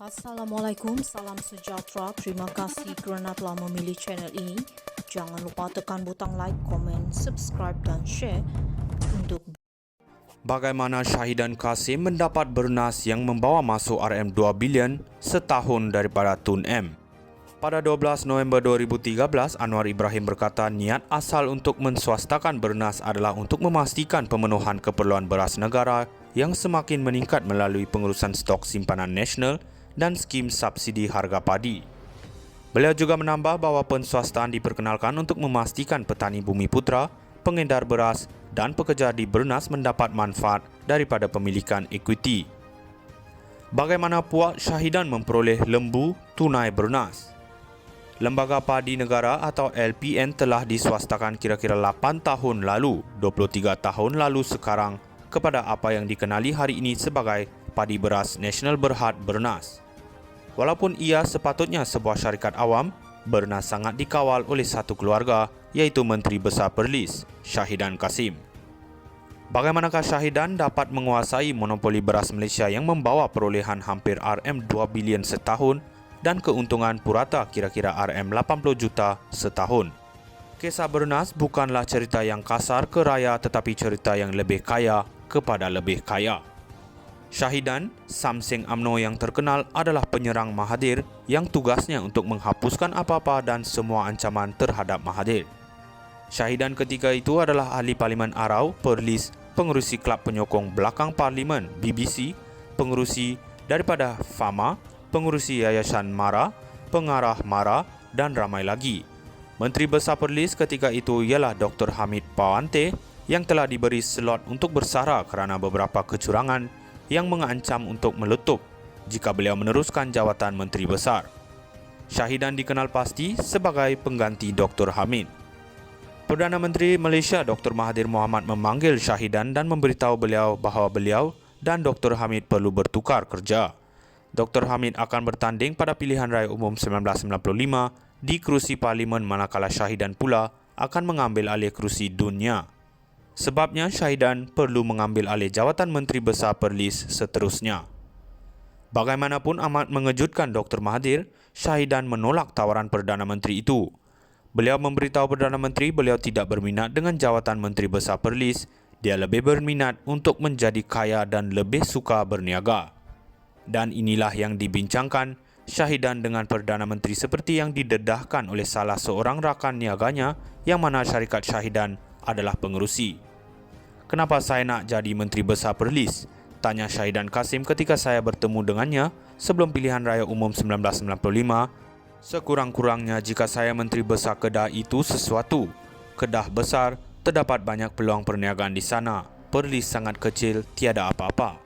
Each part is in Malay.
Assalamualaikum, salam sejahtera. Terima kasih kerana telah memilih channel ini. Jangan lupa tekan butang like, komen, subscribe dan share untuk Bagaimana Syahidan Kasim mendapat bernas yang membawa masuk RM2 bilion setahun daripada Tun M? Pada 12 November 2013, Anwar Ibrahim berkata niat asal untuk menswastakan bernas adalah untuk memastikan pemenuhan keperluan beras negara yang semakin meningkat melalui pengurusan stok simpanan nasional dan skim subsidi harga padi. Beliau juga menambah bahawa penswastaan diperkenalkan untuk memastikan petani Bumi Putra, pengedar beras dan pekerja di bernas mendapat manfaat daripada pemilikan ekuiti. Bagaimana puak Syahidan memperoleh lembu tunai bernas? Lembaga Padi Negara atau LPN telah diswastakan kira-kira 8 tahun lalu, 23 tahun lalu sekarang, kepada apa yang dikenali hari ini sebagai Padi Beras Nasional Berhad Bernas. Walaupun ia sepatutnya sebuah syarikat awam, Bernas sangat dikawal oleh satu keluarga, iaitu Menteri Besar Perlis, Syahidan Kasim. Bagaimanakah Syahidan dapat menguasai monopoli beras Malaysia yang membawa perolehan hampir RM2 bilion setahun dan keuntungan purata kira-kira RM80 juta setahun? Kisah Bernas bukanlah cerita yang kasar ke raya tetapi cerita yang lebih kaya kepada lebih kaya. Syahidan, Samseng UMNO yang terkenal adalah penyerang Mahathir yang tugasnya untuk menghapuskan apa-apa dan semua ancaman terhadap Mahathir. Syahidan ketika itu adalah ahli Parlimen Arau, Perlis, pengurusi Kelab Penyokong Belakang Parlimen, BBC, pengurusi daripada FAMA, pengurusi Yayasan MARA, pengarah MARA dan ramai lagi. Menteri Besar Perlis ketika itu ialah Dr. Hamid Pawante yang telah diberi slot untuk bersara kerana beberapa kecurangan yang mengancam untuk meletup jika beliau meneruskan jawatan Menteri Besar. Syahidan dikenal pasti sebagai pengganti Dr. Hamid. Perdana Menteri Malaysia Dr. Mahathir Mohamad memanggil Syahidan dan memberitahu beliau bahawa beliau dan Dr. Hamid perlu bertukar kerja. Dr. Hamid akan bertanding pada pilihan raya umum 1995 di kerusi Parlimen manakala Syahidan pula akan mengambil alih kerusi Dunia. Sebabnya Syahidan perlu mengambil alih jawatan Menteri Besar Perlis seterusnya. Bagaimanapun amat mengejutkan Dr. Mahathir, Syahidan menolak tawaran Perdana Menteri itu. Beliau memberitahu Perdana Menteri beliau tidak berminat dengan jawatan Menteri Besar Perlis, dia lebih berminat untuk menjadi kaya dan lebih suka berniaga. Dan inilah yang dibincangkan Syahidan dengan Perdana Menteri seperti yang didedahkan oleh salah seorang rakan niaganya yang mana syarikat Syahidan adalah pengerusi. Kenapa saya nak jadi Menteri Besar Perlis? Tanya Syahidan Kasim ketika saya bertemu dengannya sebelum pilihan raya umum 1995. Sekurang-kurangnya jika saya Menteri Besar Kedah itu sesuatu. Kedah besar, terdapat banyak peluang perniagaan di sana. Perlis sangat kecil, tiada apa-apa.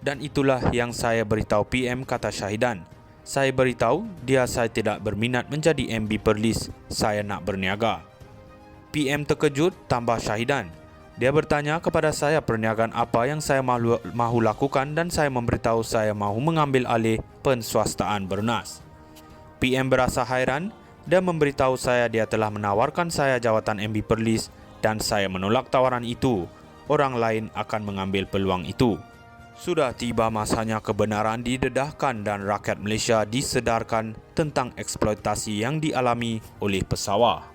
Dan itulah yang saya beritahu PM, kata Syahidan. Saya beritahu dia saya tidak berminat menjadi MB Perlis, saya nak berniaga. PM terkejut, tambah Syahidan. Dia bertanya kepada saya perniagaan apa yang saya mahu lakukan dan saya memberitahu saya mahu mengambil alih penswastaan bernas. PM berasa hairan dan memberitahu saya dia telah menawarkan saya jawatan MB Perlis dan saya menolak tawaran itu. Orang lain akan mengambil peluang itu. Sudah tiba masanya kebenaran didedahkan dan rakyat Malaysia disedarkan tentang eksploitasi yang dialami oleh pesawah.